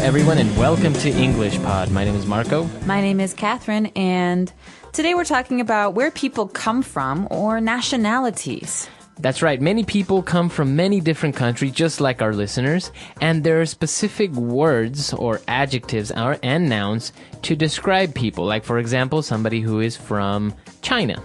everyone, and welcome to English Pod. My name is Marco. My name is Catherine, and today we're talking about where people come from or nationalities. That's right. Many people come from many different countries, just like our listeners, and there are specific words or adjectives and nouns to describe people. Like, for example, somebody who is from China.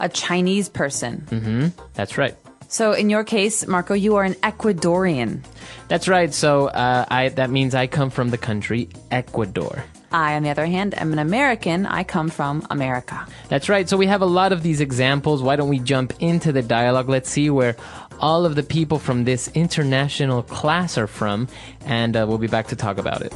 A Chinese person. That's right. So in your case, Marco, you are an Ecuadorian. That's right. So that means I come from the country Ecuador. I, on the other hand, am an American. I come from America. That's right. So we have a lot of these examples. Why don't we jump into the dialogue? Let's see where all of the people from this international class are from, and we'll be back to talk about it.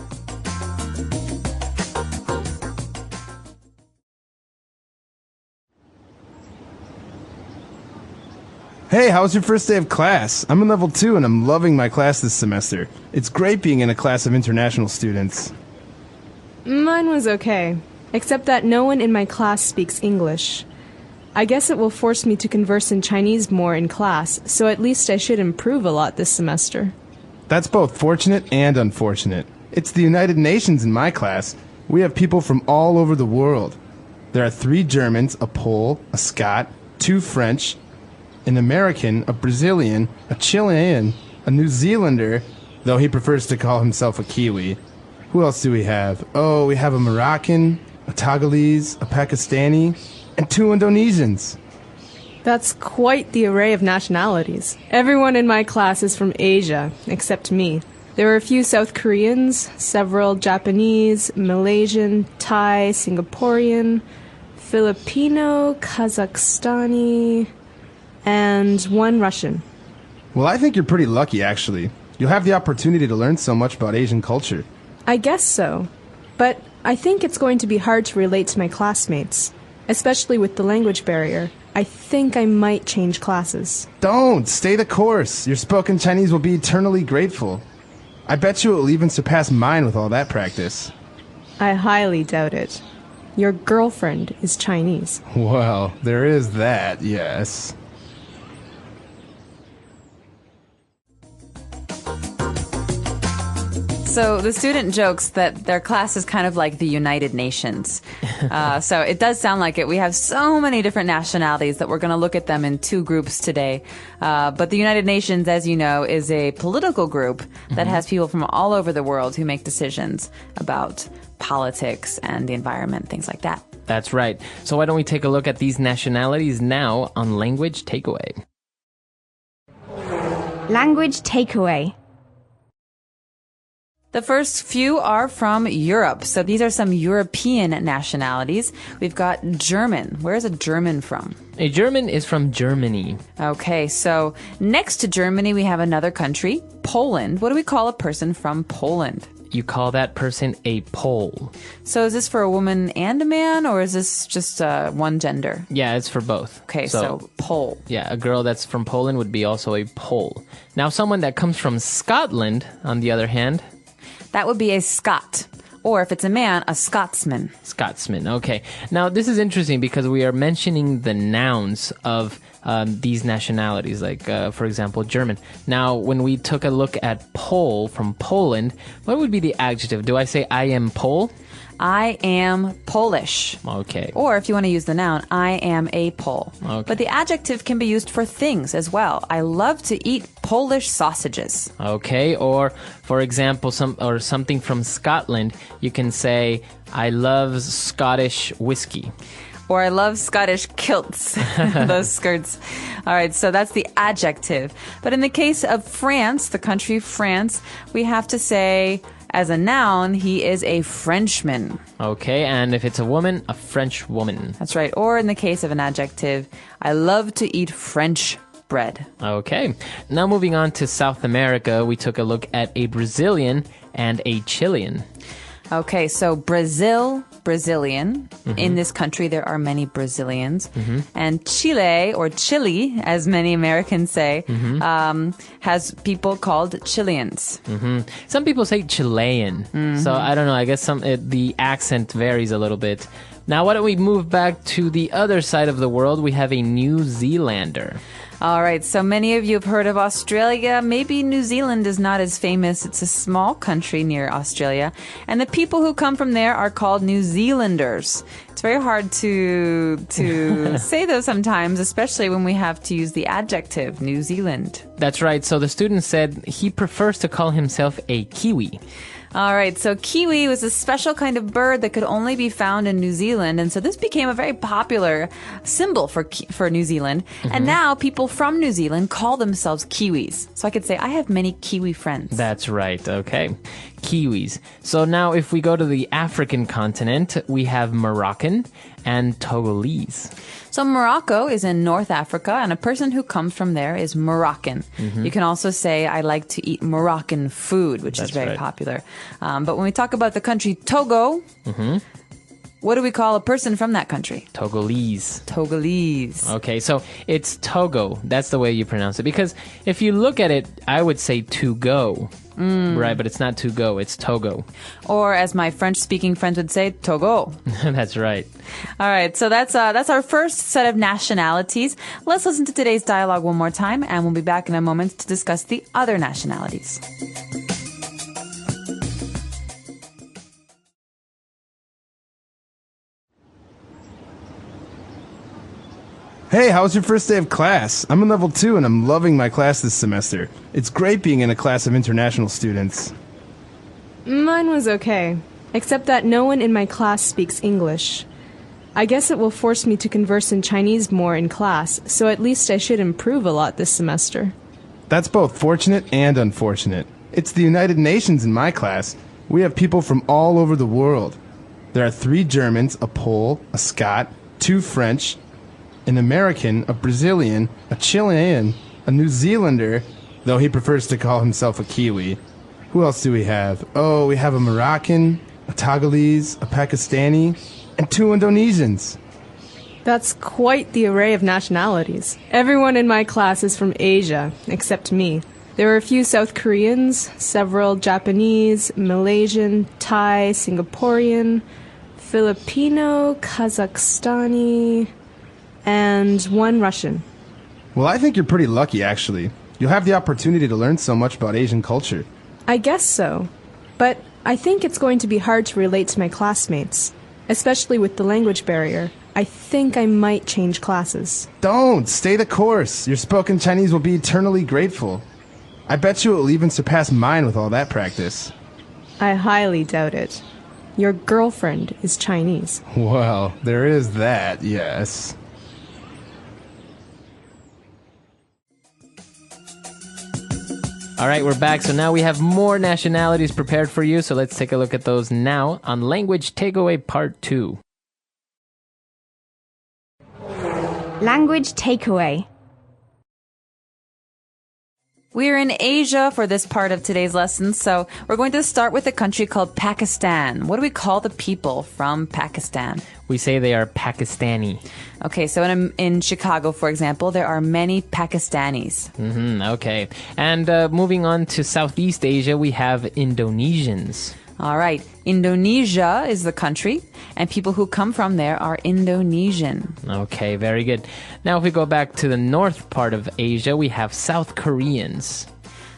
Hey, how was your first day of class? I'm in level 2 and I'm loving my class this semester. It's great being in a class of international students. Mine was okay, except that no one in my class speaks English. I guess it will force me to converse in Chinese more in class, so at least I should improve a lot this semester. That's both fortunate and unfortunate. It's the United Nations in my class. We have people from all over the world. There are 3 Germans, a Pole, a Scot, 2 French, an American, a Brazilian, a Chilean, a New Zealander, though he prefers to call himself a Kiwi. Who else do we have? Oh, we have a Moroccan, a Togolese, a Pakistani, and 2 Indonesians. That's quite the array of nationalities. Everyone in my class is from Asia, except me. There are a few South Koreans, several Japanese, Malaysian, Thai, Singaporean, Filipino, Kazakhstani, and 1 Russian. Well, I think you're pretty lucky, actually. You'll have the opportunity to learn so much about Asian culture. I guess so. But I think it's going to be hard to relate to my classmates, especially with the language barrier. I think I might change classes. Don't! Stay the course! Your spoken Chinese will be eternally grateful. I bet you it will even surpass mine with all that practice. I highly doubt it. Your girlfriend is Chinese. Well, there is that, yes. So the student jokes that their class is kind of like the United Nations. So it does sound like it. We have so many different nationalities that we're going to look at them in 2 groups today. But the United Nations, as you know, is a political group that has people from all over the world who make decisions about politics and the environment, things like that. That's right. So why don't we take a look at these nationalities now on Language Takeaway. Language Takeaway. The first few are from Europe. So these are some European nationalities. We've got German. Where is a German from? A German is from Germany. Okay, so next to Germany, we have another country, Poland. What do we call a person from Poland? You call that person a Pole. So is this for a woman and a man, or is this just one gender? Yeah, it's for both. Okay, so Pole. Yeah, a girl that's from Poland would be also a Pole. Now, someone that comes from Scotland, on the other hand... That would be a Scot. Or if it's a man, a Scotsman. Scotsman, okay. Now, this is interesting because we are mentioning the nouns of these nationalities, like, for example, German. Now, when we took a look at Pole from Poland, what would be the adjective? Do I say I am Pole? I am Polish. Okay. Or if you want to use the noun, I am a Pole. Okay. But the adjective can be used for things as well. I love to eat Polish sausages. Okay. Or, for example, something from Scotland, you can say, I love Scottish whiskey. Or I love Scottish kilts, those skirts. All right, so that's the adjective. But in the case of France, the country France, we have to say, as a noun, he is a Frenchman. Okay, and if it's a woman, a French woman. That's right. Or in the case of an adjective, I love to eat French bread. Okay. Now moving on to South America, we took a look at a Brazilian and a Chilean. Okay, so Brazilian. In this country, there are many Brazilians. And Chile, or Chile, as many Americans say, has people called Chileans. Some people say Chilean. So I don't know. I guess the accent varies a little bit. Now, why don't we move back to the other side of the world? We have a New Zealander. All right, so many of you have heard of Australia. Maybe New Zealand is not as famous. It's a small country near Australia. And the people who come from there are called New Zealanders. It's very hard to say those sometimes, especially when we have to use the adjective New Zealand. That's right. So the student said he prefers to call himself a Kiwi. All right, so kiwi was a special kind of bird that could only be found in New Zealand, and so this became a very popular symbol for New Zealand. And now people from New Zealand call themselves Kiwis. So I could say I have many Kiwi friends. That's right. Okay. Kiwis. So now if we go to the African continent, we have Moroccan and Togolese. So Morocco is in North Africa, and a person who comes from there is Moroccan. You can also say, I like to eat Moroccan food, which is very popular. But when we talk about the country Togo, what do we call a person from that country? Togolese. Togolese. Okay, so it's Togo. That's the way you pronounce it. Because if you look at it, I would say to go. Right, but it's not to go, it's Togo. Or as my French-speaking friends would say, Togo. That's right. All right, so that's our first set of nationalities. Let's listen to today's dialogue one more time, and we'll be back in a moment to discuss the other nationalities. Hey, how was your first day of class? I'm in level 2 and I'm loving my class this semester. It's great being in a class of international students. Mine was okay, except that no one in my class speaks English. I guess it will force me to converse in Chinese more in class, so at least I should improve a lot this semester. That's both fortunate and unfortunate. It's the United Nations in my class. We have people from all over the world. There are 3 Germans, a Pole, a Scot, 2 French, an American, a Brazilian, a Chilean, a New Zealander, though he prefers to call himself a Kiwi. Who else do we have? Oh, we have a Moroccan, a Togolese, a Pakistani, and 2 Indonesians. That's quite the array of nationalities. Everyone in my class is from Asia, except me. There are a few South Koreans, several Japanese, Malaysian, Thai, Singaporean, Filipino, Kazakhstani, and 1 Russian. Well, I think you're pretty lucky, actually. You'll have the opportunity to learn so much about Asian culture. I guess so. But I think it's going to be hard to relate to my classmates, especially with the language barrier. I think I might change classes. Don't! Stay the course. Your spoken Chinese will be eternally grateful. I bet you it will even surpass mine with all that practice. I highly doubt it. Your girlfriend is Chinese. Well, there is that, yes. All right, we're back. So now we have more nationalities prepared for you. So let's take a look at those now on Language Takeaway Part 2. Language takeaway. We're in Asia for this part of today's lesson, so we're going to start with a country called Pakistan. What do we call the people from Pakistan? We say they are Pakistani. Okay, so in Chicago, for example, there are many Pakistanis. Okay. And moving on to Southeast Asia, we have Indonesians. All right. Indonesia is the country, and people who come from there are Indonesian. Okay, very good. Now, if we go back to the north part of Asia, we have South Koreans.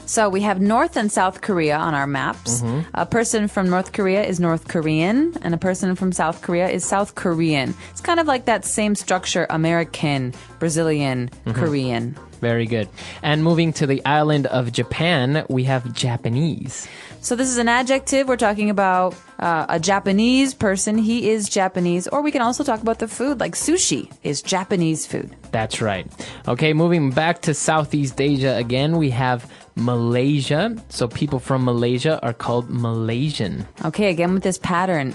So we have North and South Korea on our maps. A person from North Korea is North Korean, and a person from South Korea is South Korean. It's kind of like that same structure, American, Brazilian, Korean. Very good. And moving to the island of Japan, we have Japanese. So this is an adjective. We're talking about a Japanese person. He is Japanese. Or we can also talk about the food, like sushi is Japanese food. That's right. Okay, moving back to Southeast Asia again, we have Malaysia. So people from Malaysia are called Malaysian. Okay, again with this pattern.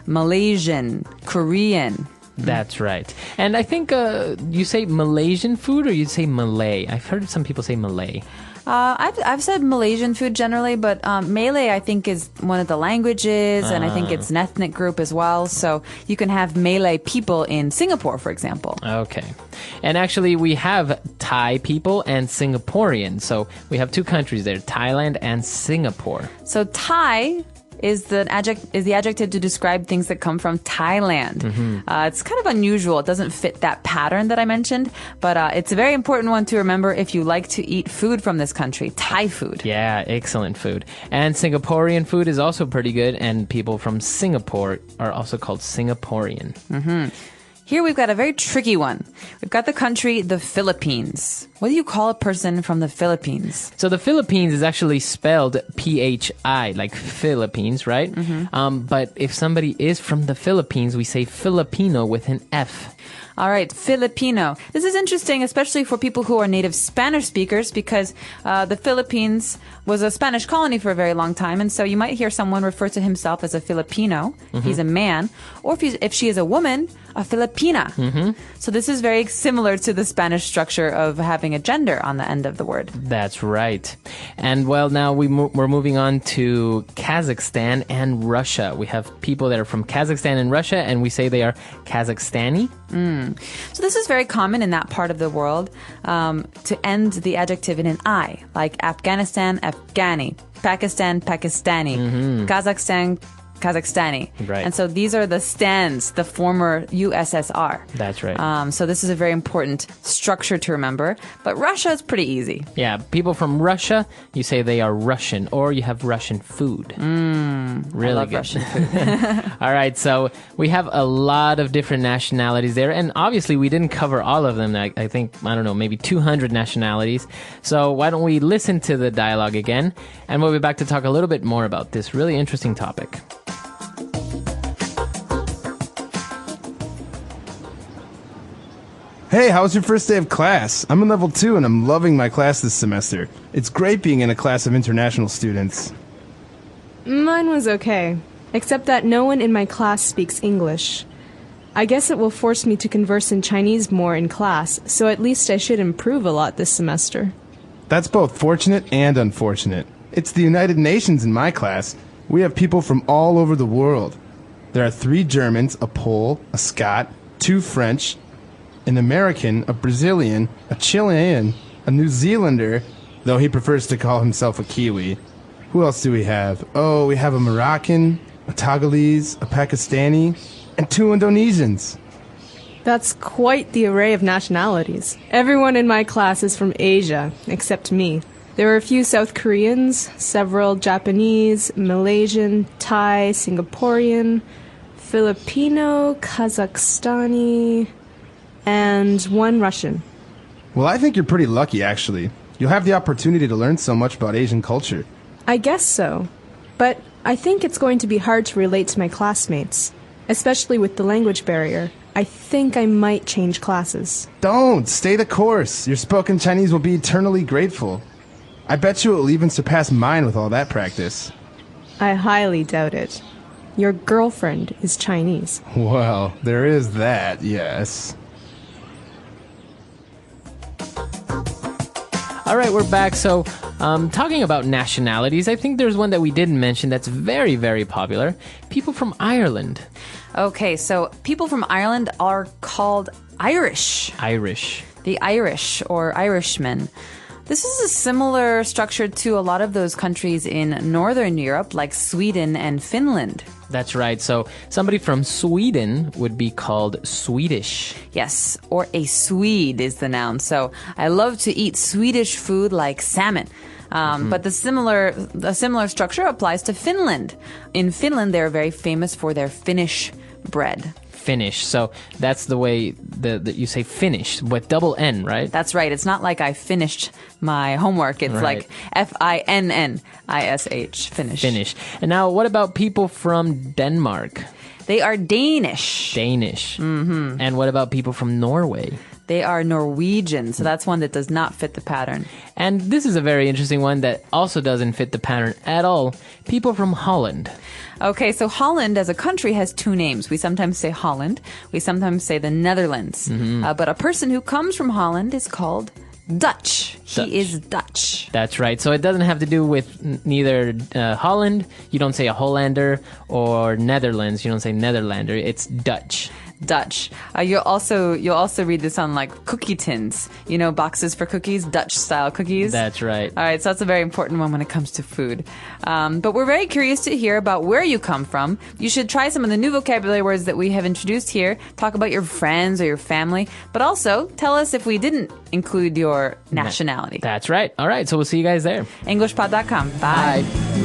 Malaysian, Korean. That's right. And I think you say Malaysian food or you say Malay? I've heard some people say Malay. I've said Malaysian food generally, but Malay I think is one of the languages, and I think it's an ethnic group as well. So you can have Malay people in Singapore, for example. Okay. And actually we have Thai people and Singaporean. So we have 2 countries there, Thailand and Singapore. So Thai is the adjective to describe things that come from Thailand. It's kind of unusual. It doesn't fit that pattern that I mentioned, but it's a very important one to remember if you like to eat food from this country, Thai food. Yeah, excellent food. And Singaporean food is also pretty good, and people from Singapore are also called Singaporean. Here we've got a very tricky one. We've got the country, the Philippines. What do you call a person from the Philippines? So the Philippines is actually spelled P-H-I, like Philippines, right? But if somebody is from the Philippines, we say Filipino with an F. All right, Filipino. This is interesting, especially for people who are native Spanish speakers, because the Philippines was a Spanish colony for a very long time, and so you might hear someone refer to himself as a Filipino. He's a man, or if she is a woman, a Filipina. So this is very similar to the Spanish structure of having a gender on the end of the word. That's right. And well, now we're moving on to Kazakhstan and Russia. We have people that are from Kazakhstan and Russia, and we say they are Kazakhstani. So this is very common in that part of the world to end the adjective in an I, like Afghanistan, Afghani, Pakistan, Pakistani, Kazakhstan, Kazakhstani. Right. And so these are the stands, the former USSR. That's right. So this is a very important structure to remember. But Russia is pretty easy. Yeah, people from Russia, you say they are Russian, or you have Russian food. Really I love good. Russian food. All right, so we have a lot of different nationalities there, and obviously we didn't cover all of them. I think, I don't know, maybe 200 nationalities. So why don't we listen to the dialogue again, and we'll be back to talk a little bit more about this really interesting topic. Hey, how was your first day of class? I'm in level 2 and I'm loving my class this semester. It's great being in a class of international students. Mine was okay, except that no one in my class speaks English. I guess it will force me to converse in Chinese more in class, so at least I should improve a lot this semester. That's both fortunate and unfortunate. It's the United Nations in my class. We have people from all over the world. There are 3 Germans, a Pole, a Scot, 2 French, an American, a Brazilian, a Chilean, a New Zealander, though he prefers to call himself a Kiwi. Who else do we have? Oh, we have a Moroccan, a Togolese, a Pakistani, and 2 Indonesians. That's quite the array of nationalities. Everyone in my class is from Asia, except me. There are a few South Koreans, several Japanese, Malaysian, Thai, Singaporean, Filipino, Kazakhstani, and 1 Russian. Well, I think you're pretty lucky, actually. You'll have the opportunity to learn so much about Asian culture. I guess so. But I think it's going to be hard to relate to my classmates, especially with the language barrier. I think I might change classes. Don't! Stay the course! Your spoken Chinese will be eternally grateful. I bet you it will even surpass mine with all that practice. I highly doubt it. Your girlfriend is Chinese. Well, there is that, yes. All right, we're back. So, talking about nationalities, I think there's one that we didn't mention that's very, very popular. People from Ireland. Okay, so people from Ireland are called Irish. Irish. The Irish or Irishmen. This is a similar structure to a lot of those countries in Northern Europe, like Sweden and Finland. That's right. So somebody from Sweden would be called Swedish. Yes, or a Swede is the noun. So I love to eat Swedish food like salmon. But a similar structure applies to Finland. In Finland, they're very famous for their Finnish bread. Finnish. So that's the way that you say Finnish, with double N, right? That's right. It's not like I finished my homework. It's Right. like F-I-N-N-I-S-H, Finnish. Finnish. And now, what about people from Denmark? They are Danish. Danish. Mm-hmm. And what about people from Norway? They are Norwegian, so that's one that does not fit the pattern. And this is a very interesting one that also doesn't fit the pattern at all. People from Holland. Okay, so Holland as a country has 2 names. We sometimes say Holland. We sometimes say the Netherlands. But a person who comes from Holland is called Dutch. Dutch. He is Dutch. That's right. So it doesn't have to do with neither Holland. You don't say a Hollander, or Netherlands. You don't say Netherlander. It's Dutch. Dutch. You'll also read this on like cookie tins. You know, boxes for cookies, Dutch style cookies. That's right. All right, so that's a very important one when it comes to food. But we're very curious to hear about where you come from. You should try some of the new vocabulary words that we have introduced here. Talk about your friends or your family, but also tell us if we didn't include your nationality. That's right. All right, so we'll see you guys there. Englishpod.com. Bye. Bye.